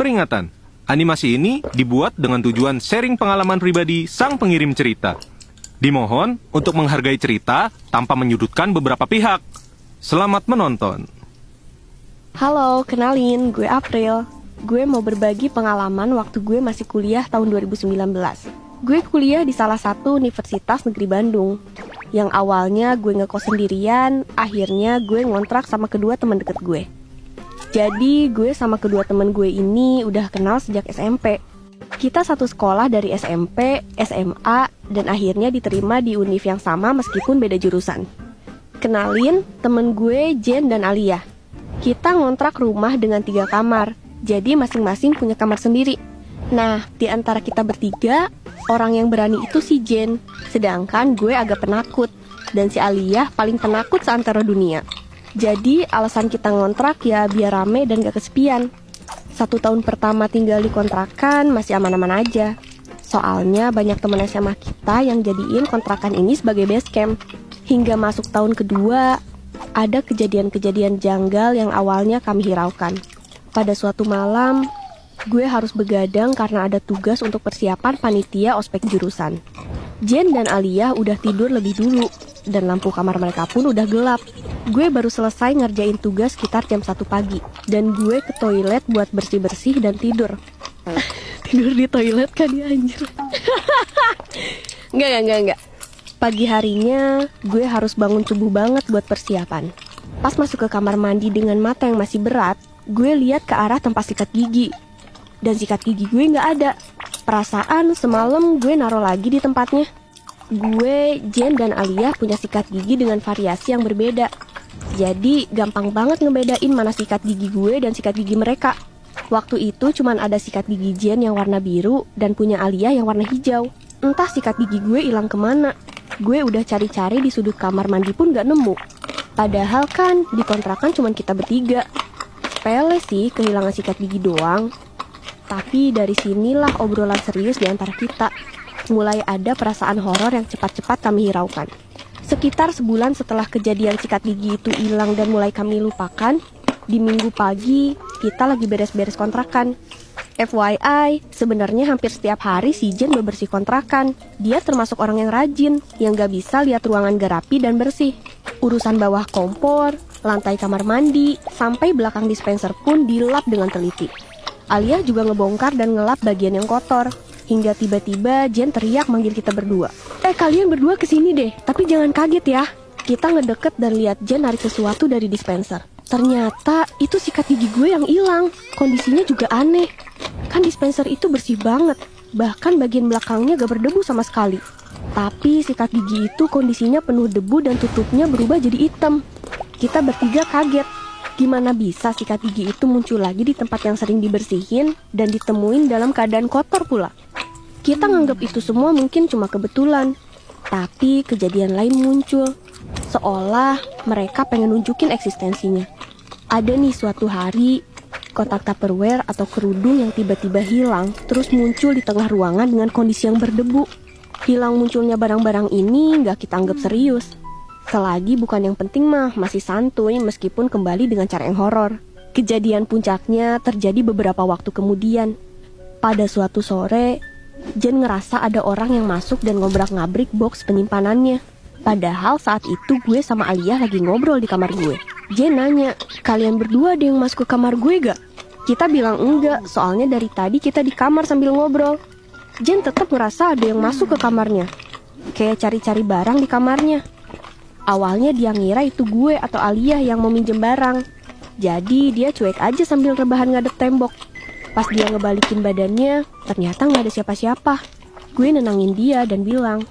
Peringatan, animasi ini dibuat dengan tujuan sharing pengalaman pribadi sang pengirim cerita. Dimohon untuk menghargai cerita tanpa menyudutkan beberapa pihak. Selamat menonton. Halo, kenalin, gue April. Gue mau berbagi pengalaman waktu gue masih kuliah tahun 2019. Gue kuliah di salah satu universitas negeri Bandung. Yang awalnya gue ngekos sendirian, akhirnya gue ngontrak sama kedua teman deket gue. Jadi gue sama kedua teman gue ini udah kenal sejak SMP. Kita satu sekolah dari SMP, SMA, dan akhirnya diterima di univ yang sama meskipun beda jurusan. Kenalin, temen gue Jen dan Alia. Kita ngontrak rumah dengan 3 kamar, jadi masing-masing punya kamar sendiri. Nah, di antara kita bertiga, orang yang berani itu si Jen, sedangkan gue agak penakut, dan si Alia paling penakut seantero dunia. Jadi alasan kita ngontrak ya biar rame dan gak kesepian. 1 tahun pertama tinggal di kontrakan masih aman-aman aja. Soalnya banyak teman SMA kita yang jadiin kontrakan ini sebagai base camp. Hingga masuk tahun kedua, ada kejadian-kejadian janggal yang awalnya kami hiraukan. Pada suatu malam, gue harus begadang karena ada tugas untuk persiapan panitia ospek jurusan. Jen dan Alia udah tidur lebih dulu, dan lampu kamar mereka pun udah gelap. Gue baru selesai ngerjain tugas sekitar jam 1 pagi, dan gue ke toilet buat bersih-bersih dan tidur. Tidur di toilet kan ya anjir. Enggak. Pagi harinya, gue harus bangun subuh banget buat persiapan. Pas masuk ke kamar mandi dengan mata yang masih berat, gue lihat ke arah tempat sikat gigi. Dan sikat gigi gue nggak ada. Perasaan semalam gue naruh lagi di tempatnya. Gue, Jen, dan Alia punya sikat gigi dengan variasi yang berbeda. Jadi gampang banget ngebedain mana sikat gigi gue dan sikat gigi mereka. Waktu itu cuman ada sikat gigi Jen yang warna biru dan punya Alia yang warna hijau. Entah sikat gigi gue hilang kemana. Gue udah cari-cari di sudut kamar mandi pun gak nemu. Padahal kan di kontrakan cuman kita bertiga. Sepele sih kehilangan sikat gigi doang. Tapi dari sinilah obrolan serius di antara kita. Mulai ada perasaan horor yang cepat-cepat kami hiraukan. Sekitar sebulan setelah kejadian sikat gigi itu hilang dan mulai kami lupakan, di minggu pagi kita lagi beres-beres kontrakan. FYI, sebenarnya hampir setiap hari si Jen bebersih kontrakan. Dia termasuk orang yang rajin, yang gak bisa lihat ruangan gak rapi dan bersih. Urusan bawah kompor, lantai kamar mandi, sampai belakang dispenser pun dilap dengan teliti. Alia juga ngebongkar dan ngelap bagian yang kotor. Hingga tiba-tiba Jen teriak manggil kita berdua. Kalian berdua kesini deh, tapi jangan kaget ya. Kita ngedeket dan lihat Jen narik sesuatu dari dispenser. Ternyata itu sikat gigi gue yang hilang. Kondisinya juga aneh. Kan dispenser itu bersih banget. Bahkan bagian belakangnya gak berdebu sama sekali. Tapi sikat gigi itu kondisinya penuh debu dan tutupnya berubah jadi hitam. Kita bertiga kaget. Gimana bisa sikat gigi itu muncul lagi di tempat yang sering dibersihin dan ditemuin dalam keadaan kotor pula. Kita nganggap itu semua mungkin cuma kebetulan. Tapi kejadian lain muncul. Seolah mereka pengen nunjukin eksistensinya. Ada nih suatu hari, kotak Tupperware atau kerudung yang tiba-tiba hilang, terus muncul di tengah ruangan dengan kondisi yang berdebu. Hilang munculnya barang-barang ini gak kita anggap serius. Selagi bukan yang penting mah masih santuy meskipun kembali dengan cara yang horor. Kejadian puncaknya terjadi beberapa waktu kemudian. Pada suatu sore, Jen ngerasa ada orang yang masuk dan ngobrak-ngabrik box penyimpanannya. Padahal saat itu gue sama Alia lagi ngobrol di kamar gue. Jen nanya, kalian berdua ada yang masuk ke kamar gue gak? Kita bilang enggak, soalnya dari tadi kita di kamar sambil ngobrol. Jen tetap ngerasa ada yang masuk ke kamarnya. Kayak cari-cari barang di kamarnya. Awalnya dia ngira itu gue atau Alia yang mau minjem barang. Jadi dia cuek aja sambil rebahan ngadep tembok. Pas dia ngebalikin badannya, ternyata gak ada siapa-siapa. Gue nenangin dia dan bilang,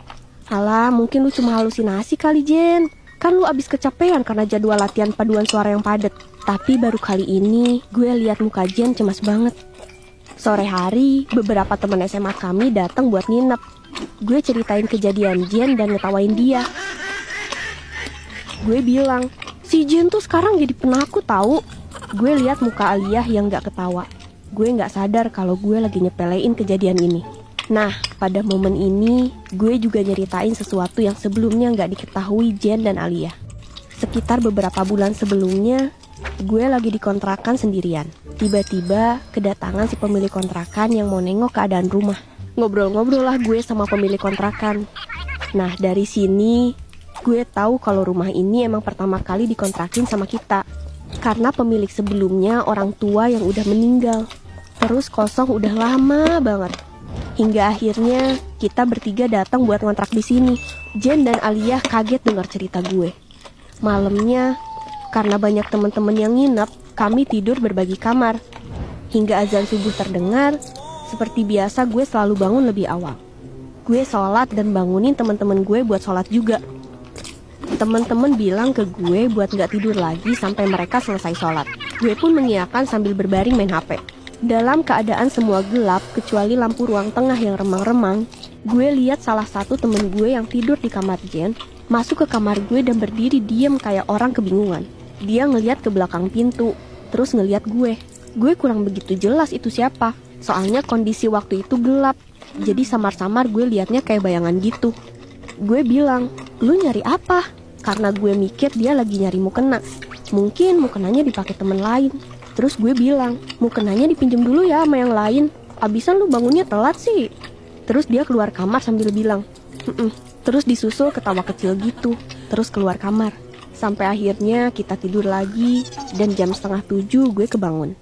alah mungkin lu cuma halusinasi kali Jen. Kan lu abis kecapean karena jadwal latihan paduan suara yang padat. Tapi baru kali ini gue lihat muka Jen cemas banget. Sore hari, beberapa teman SMA kami datang buat nginep. Gue ceritain kejadian Jen dan ngetawain dia. Gue bilang, si Jen tuh sekarang jadi penakut tahu. Gue lihat muka Alia yang gak ketawa. Gue gak sadar kalau gue lagi nyepelein kejadian ini. Nah, pada momen ini, gue juga nyeritain sesuatu yang sebelumnya gak diketahui Jen dan Alia. Sekitar beberapa bulan sebelumnya, gue lagi dikontrakan sendirian. Tiba-tiba kedatangan si pemilik kontrakan yang mau nengok keadaan rumah. Ngobrol-ngobrol lah gue sama pemilik kontrakan. Nah, dari sini gue tahu kalau rumah ini emang pertama kali dikontrakin sama kita. Karena pemilik sebelumnya orang tua yang udah meninggal. Terus kosong udah lama banget. Hingga akhirnya kita bertiga datang buat ngontrak di sini. Jen dan Aliyah kaget dengar cerita gue. Malamnya, karena banyak teman-teman yang nginep, kami tidur berbagi kamar. Hingga azan subuh terdengar, seperti biasa gue selalu bangun lebih awal. Gue sholat dan bangunin teman-teman gue buat sholat juga. Teman-teman bilang ke gue buat gak tidur lagi sampai mereka selesai sholat. Gue pun mengiyakan sambil berbaring main HP. Dalam keadaan semua gelap, kecuali lampu ruang tengah yang remang-remang, gue lihat salah satu temen gue yang tidur di kamar Jen masuk ke kamar gue dan berdiri diem kayak orang kebingungan. Dia ngeliat ke belakang pintu, terus ngeliat gue. Gue kurang begitu jelas itu siapa, soalnya kondisi waktu itu gelap. Jadi samar-samar gue liatnya kayak bayangan gitu. Gue bilang, lu nyari apa? Karena gue mikir dia lagi nyari mukena. Mungkin mukenanya dipakai temen lain. Terus gue bilang, mukenanya dipinjem dulu ya sama yang lain. Abisan lu bangunnya telat sih. Terus dia keluar kamar sambil bilang, Terus disusul ketawa kecil gitu. Terus keluar kamar. Sampai akhirnya kita tidur lagi. Dan jam 6:30 gue kebangun.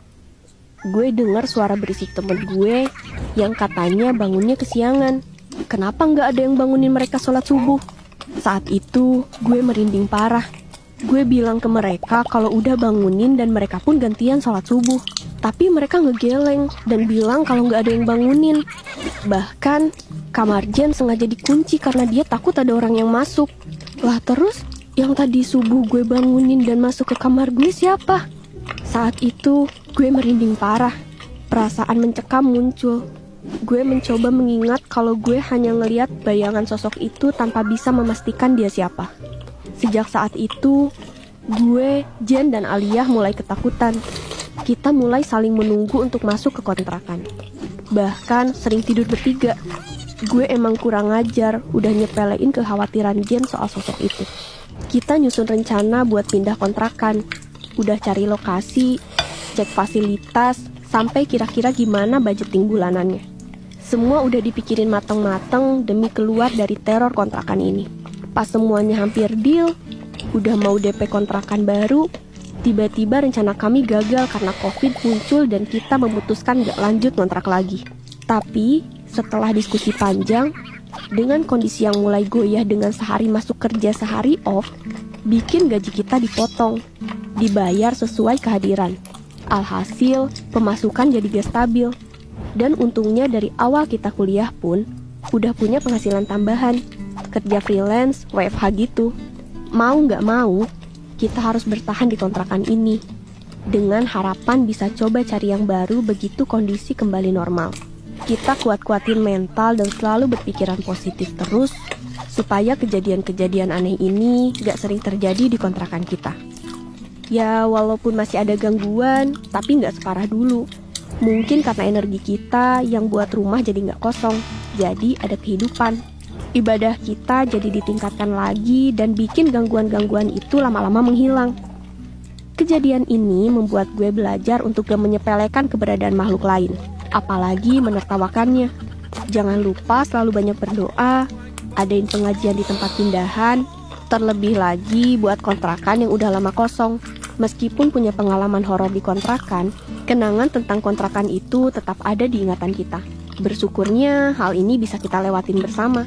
Gue dengar suara berisik temen gue yang katanya bangunnya kesiangan. Kenapa nggak ada yang bangunin mereka sholat subuh? Saat itu gue merinding parah. Gue bilang ke mereka kalau udah bangunin dan mereka pun gantian sholat subuh. Tapi mereka ngegeleng dan bilang kalau nggak ada yang bangunin. Bahkan kamar Jen sengaja dikunci karena dia takut ada orang yang masuk. Lah terus yang tadi subuh gue bangunin dan masuk ke kamar gue siapa? Saat itu gue merinding parah. Perasaan mencekam muncul. Gue mencoba mengingat kalau gue hanya ngeliat bayangan sosok itu tanpa bisa memastikan dia siapa. Sejak saat itu, gue, Jen, dan Aliyah mulai ketakutan. Kita mulai saling menunggu untuk masuk ke kontrakan. Bahkan sering tidur bertiga. Gue emang kurang ajar, udah nyepelein kekhawatiran Jen soal sosok itu. Kita nyusun rencana buat pindah kontrakan. Udah cari lokasi, cek fasilitas, sampai kira-kira gimana budgeting bulanannya. Semua udah dipikirin mateng-mateng demi keluar dari teror kontrakan ini. Pas semuanya hampir deal, udah mau DP kontrakan baru, tiba-tiba rencana kami gagal karena COVID muncul dan kita memutuskan gak lanjut kontrak lagi. Tapi setelah diskusi panjang, dengan kondisi yang mulai goyah dengan sehari masuk kerja sehari off, bikin gaji kita dipotong, dibayar sesuai kehadiran. Alhasil, pemasukan jadi gak stabil. Dan untungnya dari awal kita kuliah pun, udah punya penghasilan tambahan. Kerja freelance, WFH gitu. Mau gak mau, kita harus bertahan di kontrakan ini. Dengan harapan bisa coba cari yang baru begitu kondisi kembali normal. Kita kuat-kuatin mental dan selalu berpikiran positif terus, supaya kejadian-kejadian aneh ini gak sering terjadi di kontrakan kita. Ya walaupun masih ada gangguan, tapi gak separah dulu. Mungkin karena energi kita yang buat rumah jadi gak kosong, jadi ada kehidupan. Ibadah kita jadi ditingkatkan lagi dan bikin gangguan-gangguan itu lama-lama menghilang. Kejadian ini membuat gue belajar untuk gak menyepelekan keberadaan makhluk lain, apalagi menertawakannya. Jangan lupa selalu banyak berdoa, adain pengajian di tempat pindahan, terlebih lagi buat kontrakan yang udah lama kosong. Meskipun punya pengalaman horor di kontrakan, kenangan tentang kontrakan itu tetap ada di ingatan kita. Bersyukurnya hal ini bisa kita lewatin bersama.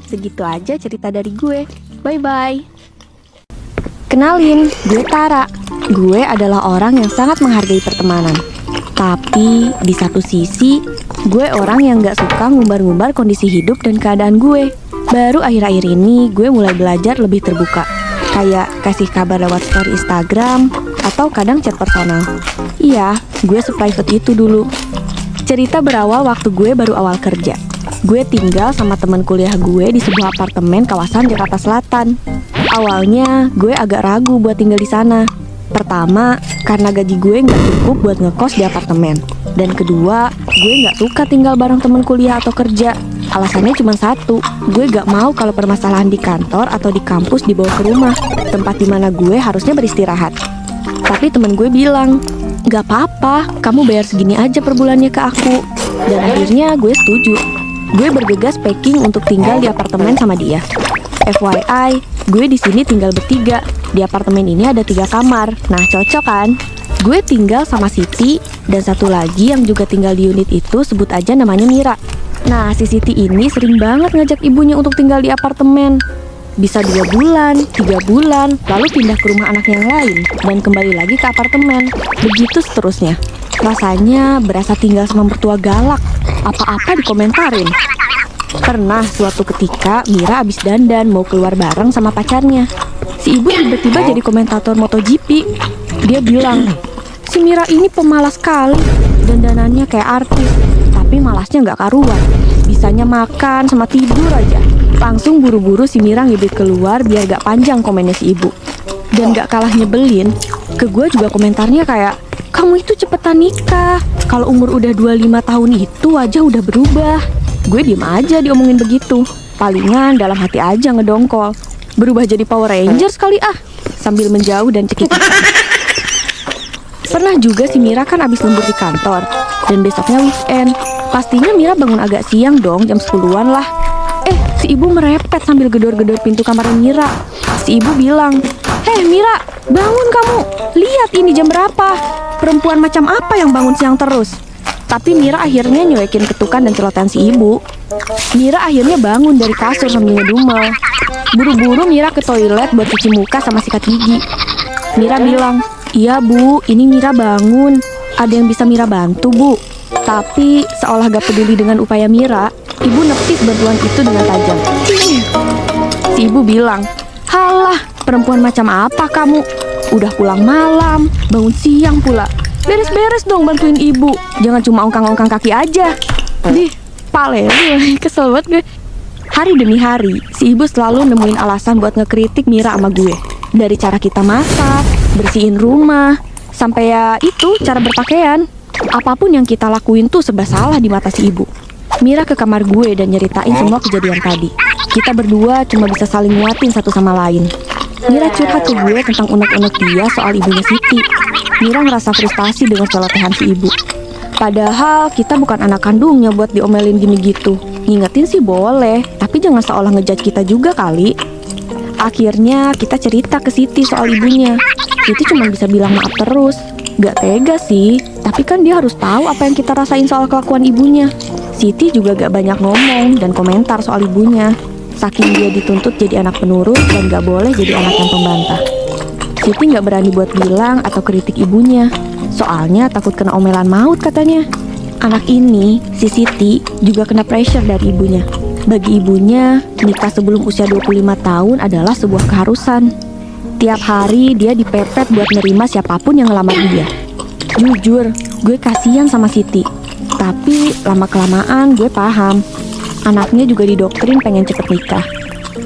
Segitu aja cerita dari gue. Bye-bye. Kenalin, gue Tara. Gue adalah orang yang sangat menghargai pertemanan. Tapi di satu sisi, gue orang yang gak suka ngumbar-ngumbar kondisi hidup dan keadaan gue. Baru akhir-akhir ini gue mulai belajar lebih terbuka. Kayak kasih kabar lewat story Instagram, atau kadang chat personal. Iya, gue se-private itu dulu. Cerita berawal waktu gue baru awal kerja. Gue tinggal sama teman kuliah gue di sebuah apartemen kawasan Jakarta Selatan. Awalnya, gue agak ragu buat tinggal di sana. Pertama, karena gaji gue nggak cukup buat ngekos di apartemen. Dan kedua, gue nggak suka tinggal bareng teman kuliah atau kerja. Alasannya cuma satu, gue gak mau kalau permasalahan di kantor atau di kampus dibawa ke rumah, tempat dimana gue harusnya beristirahat. Tapi temen gue bilang, "Gak apa-apa, kamu bayar segini aja per bulannya ke aku." Dan akhirnya gue setuju. Gue bergegas packing untuk tinggal di apartemen sama dia. FYI, gue di sini tinggal bertiga. Di apartemen ini ada 3 kamar. Nah, cocok kan? Gue tinggal sama Siti dan satu lagi yang juga tinggal di unit itu, sebut aja namanya Mira. Nah, si Siti ini sering banget ngajak ibunya untuk tinggal di apartemen. Bisa 2 bulan, 3 bulan, lalu pindah ke rumah anak yang lain dan kembali lagi ke apartemen. Begitu seterusnya. Rasanya berasa tinggal sama mertua galak. Apa-apa dikomentarin. Pernah suatu ketika Mira abis dandan mau keluar bareng sama pacarnya. Si ibu tiba-tiba jadi komentator MotoGP. Dia bilang, "Si Mira ini pemalas sekali, dandanannya kayak artis, tapi malasnya nggak karuan. Bisanya makan sama tidur aja." Langsung buru-buru si Mira ngibit keluar biar gak panjang komennya si ibu. Dan gak kalah nyebelin, ke gue juga komentarnya kayak, "Kamu itu cepetan nikah. Kalau umur udah 25 tahun itu aja udah berubah." Gue diem aja diomongin begitu. Palingan dalam hati aja ngedongkol. Berubah jadi Power Rangers kali ah. Sambil menjauh dan cekik. Pernah juga si Mira kan abis lembur di kantor. Dan besoknya weekend. Pastinya Mira bangun agak siang dong, jam 10-an lah. Si ibu merepet sambil gedor-gedor pintu kamar Mira. Si ibu bilang, "Hei Mira, bangun kamu. Lihat ini jam berapa. Perempuan macam apa yang bangun siang terus?" Tapi Mira akhirnya nyuekin ketukan dan celotehan si ibu. Mira akhirnya bangun dari kasur sambil ngedumel. Buru-buru Mira ke toilet buat cuci muka sama sikat gigi. Mira bilang, "Iya bu, ini Mira bangun. Ada yang bisa Mira bantu bu?" Tapi seolah gak peduli dengan upaya Mira, ibu nepis bantuan itu dengan tajam. Si ibu bilang, "Halah, perempuan macam apa kamu? Udah pulang malam, bangun siang pula. Beres-beres dong bantuin ibu. Jangan cuma ongkang-ongkang kaki aja." Dih, pale gue, kesel banget gue. Hari demi hari, si ibu selalu nemuin alasan buat ngekritik Mira sama gue. Dari cara kita masak, bersihin rumah, sampai ya itu cara berpakaian. Apapun yang kita lakuin tuh serba salah di mata si ibu. Mira ke kamar gue dan nyeritain semua kejadian tadi. Kita berdua cuma bisa saling nguatin satu sama lain. Mira curhat ke gue tentang unek-unek dia soal ibunya Siti. Mira ngerasa frustasi dengan celotehan si ibu. Padahal kita bukan anak kandungnya buat diomelin gini gitu. Ngingetin sih boleh, tapi jangan seolah ngejudge kita juga kali. Akhirnya kita cerita ke Siti soal ibunya. Siti cuma bisa bilang maaf terus. Gak tega sih, tapi kan dia harus tahu apa yang kita rasain soal kelakuan ibunya. Siti juga gak banyak ngomong dan komentar soal ibunya. Saking dia dituntut jadi anak penurut dan gak boleh jadi anak yang pembantah. Siti gak berani buat bilang atau kritik ibunya. Soalnya takut kena omelan maut katanya. Anak ini, si Siti, juga kena pressure dari ibunya. Bagi ibunya, nikah sebelum usia 25 tahun adalah sebuah keharusan. Tiap hari dia dipepet buat nerima siapapun yang ngelamar dia. Jujur, gue kasihan sama Siti. Tapi lama-kelamaan gue paham. Anaknya juga didoktrin pengen cepet nikah.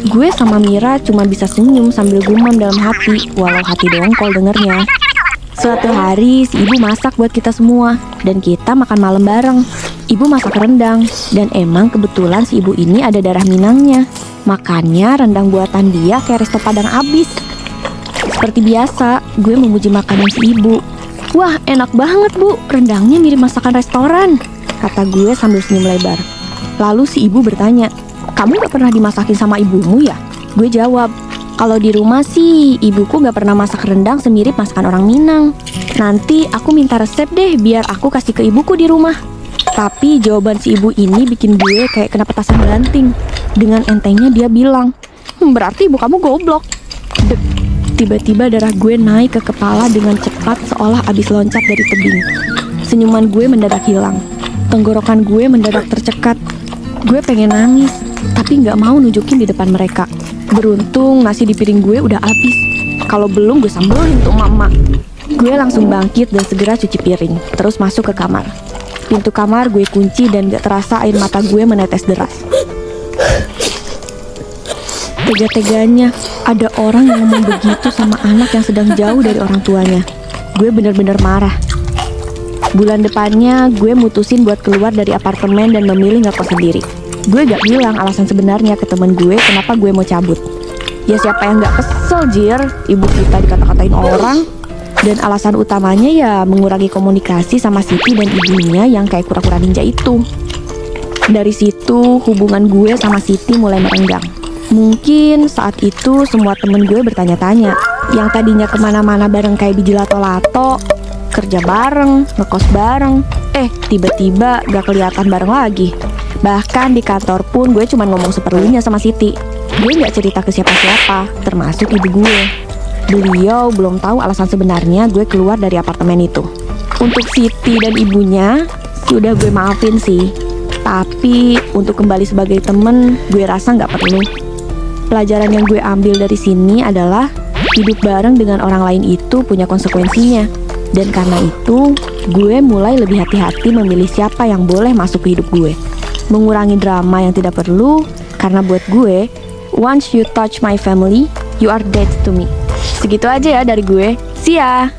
Gue sama Mira cuma bisa senyum sambil gumam dalam hati, walau hati dongkol dengernya. Suatu hari si ibu masak buat kita semua, dan kita makan malam bareng. Ibu masak rendang, dan emang kebetulan si ibu ini ada darah Minangnya. Makanya rendang buatan dia kayak resto Padang abis. Seperti biasa, gue memuji makanan si ibu. "Wah, enak banget bu, rendangnya mirip masakan restoran," kata gue sambil senyum lebar. Lalu si ibu bertanya, "Kamu gak pernah dimasakin sama ibumu ya?" Gue jawab, "Kalau di rumah sih, ibuku gak pernah masak rendang semirip masakan orang Minang. Nanti aku minta resep deh biar aku kasih ke ibuku di rumah." Tapi jawaban si ibu ini bikin gue kayak kena petasan banting. Dengan entengnya dia bilang, "Berarti ibu kamu goblok." Dek. Tiba-tiba darah gue naik ke kepala dengan cepat seolah abis loncat dari tebing. Senyuman gue mendadak hilang. Tenggorokan gue mendadak tercekat. Gue pengen nangis, tapi gak mau nunjukin di depan mereka. Beruntung nasi di piring gue udah habis. Kalau belum gue sambelin tuh mama. Gue langsung bangkit dan segera cuci piring, terus masuk ke kamar. Pintu kamar gue kunci dan gak terasa air mata gue menetes deras. Tega-teganya ada orang yang ngomong begitu sama anak yang sedang jauh dari orang tuanya. Gue bener-bener marah. Bulan depannya gue mutusin buat keluar dari apartemen dan memilih ngekos sendiri. Gue gak bilang alasan sebenarnya ke temen gue kenapa gue mau cabut. Ya siapa yang gak kesel jir, ibu kita dikata-katain orang. Dan alasan utamanya ya mengurangi komunikasi sama Siti dan ibunya yang kayak kura-kura ninja itu. Dari situ hubungan gue sama Siti mulai merenggang. Mungkin saat itu semua temen gue bertanya-tanya, yang tadinya kemana-mana bareng kayak biji lato-lato, kerja bareng, ngekos bareng, tiba-tiba gak kelihatan bareng lagi. Bahkan di kantor pun gue cuma ngomong seperlunya sama Siti. Gue gak cerita ke siapa-siapa, termasuk ibu gue. Beliau belum tahu alasan sebenarnya gue keluar dari apartemen itu. Untuk Siti dan ibunya, sudah gue maafin sih. Tapi untuk kembali sebagai temen, gue rasa gak perlu. Pelajaran yang gue ambil dari sini adalah hidup bareng dengan orang lain itu punya konsekuensinya. Dan karena itu, gue mulai lebih hati-hati memilih siapa yang boleh masuk ke hidup gue. Mengurangi drama yang tidak perlu, karena buat gue, once you touch my family, you are dead to me. Segitu aja ya dari gue. See ya!